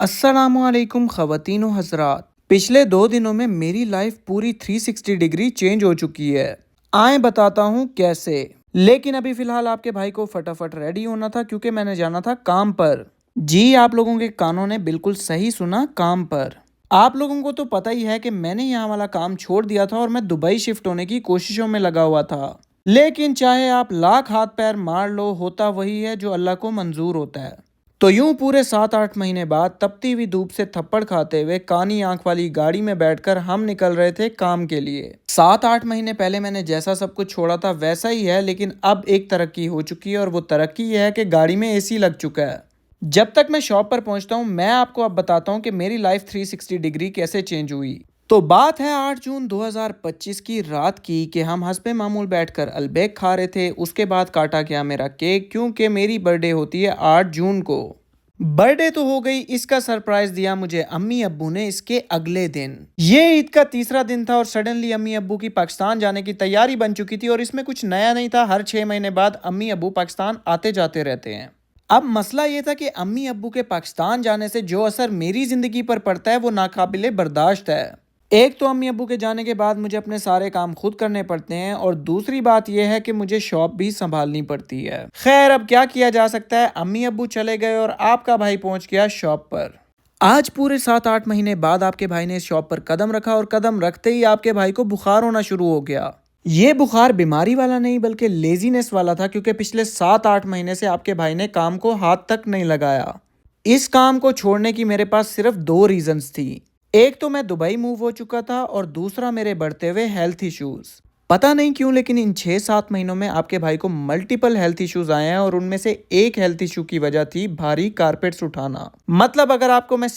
अस्सलामुअलैकुम ख़वातीन व हज़रात। पिछले 2 दिनों में मेरी लाइफ पूरी 360 डिग्री चेंज हो चुकी है। आए बताता हूँ कैसे। लेकिन अभी फ़िलहाल आपके भाई को फटाफट रेडी होना था क्योंकि मैंने जाना था काम पर। जी, आप लोगों के कानों ने बिल्कुल सही सुना, काम पर। आप लोगों को तो पता ही है कि मैंने यहाँ वाला काम छोड़ दिया था और मैं दुबई शिफ्ट होने की कोशिशों में लगा हुआ था। लेकिन चाहे आप लाख हाथ पैर मार लो, होता वही है जो अल्लाह को मंजूर होता है। तो यूं पूरे 7-8 महीने बाद तपती हुई धूप से थप्पड़ खाते हुए कानी आंख वाली गाड़ी में बैठकर हम निकल रहे थे काम के लिए। 7-8 महीने पहले मैंने जैसा सब कुछ छोड़ा था वैसा ही है, लेकिन अब एक तरक्की हो चुकी है और वो तरक्की ये है कि गाड़ी में एसी लग चुका है। जब तक मैं शॉप पर पहुंचता हूं, मैं आपको अब बताता हूं कि मेरी लाइफ 360 डिग्री कैसे चेंज हुई। तो बात है 8 जून 2025 की रात की कि हम हस्बे मामूल बैठकर अलबेक खा रहे थे। उसके बाद काटा गया मेरा केक, क्योंकि मेरी बर्थडे होती है 8 जून को। बर्थडे तो हो गई, इसका सरप्राइज दिया मुझे अम्मी अब्बू ने इसके अगले दिन। ये ईद का तीसरा दिन था और सडनली अम्मी अब्बू की पाकिस्तान जाने की तैयारी बन चुकी थी और इसमें कुछ नया नहीं था। हर 6 महीने बाद अम्मी अब्बू पाकिस्तान आते जाते रहते हैं। अब मसला ये था कि अम्मी अब्बू के पाकिस्तान जाने से जो असर मेरी जिंदगी पर पड़ता है वो नाकाबिले बर्दाश्त है। एक तो अम्मी अब्बू के जाने के बाद मुझे अपने सारे काम खुद करने पड़ते हैं और दूसरी बात यह है कि मुझे शॉप भी संभालनी पड़ती है। खैर, अब क्या किया जा सकता है। अम्मी अब्बू चले गए और आपका भाई पहुंच गया शॉप पर। आज पूरे 7-8 महीने बाद आपके भाई ने इस शॉप पर कदम रखा और कदम रखते ही आपके भाई को बुखार होना शुरू हो गया। ये बुखार बीमारी वाला नहीं बल्कि लेजीनेस वाला था, क्योंकि पिछले 7-8 महीने से आपके भाई ने काम को हाथ तक नहीं लगाया। इस काम को छोड़ने की मेरे पास सिर्फ 2 रीजंस थी। एक तो मैं दुबई मूव हो चुका था और दूसरा मेरे बढ़ते हुए हेल्थ इश्यूज। पता नहीं क्यों, लेकिन इन 6-7 महीनों में आपके भाई को मल्टीपल हेल्थ इश्यूज आए हैं और उनमें से एक हेल्थ इशू की वजह थी भारी कारपेट्स उठाना। मतलब अगर आपको मैं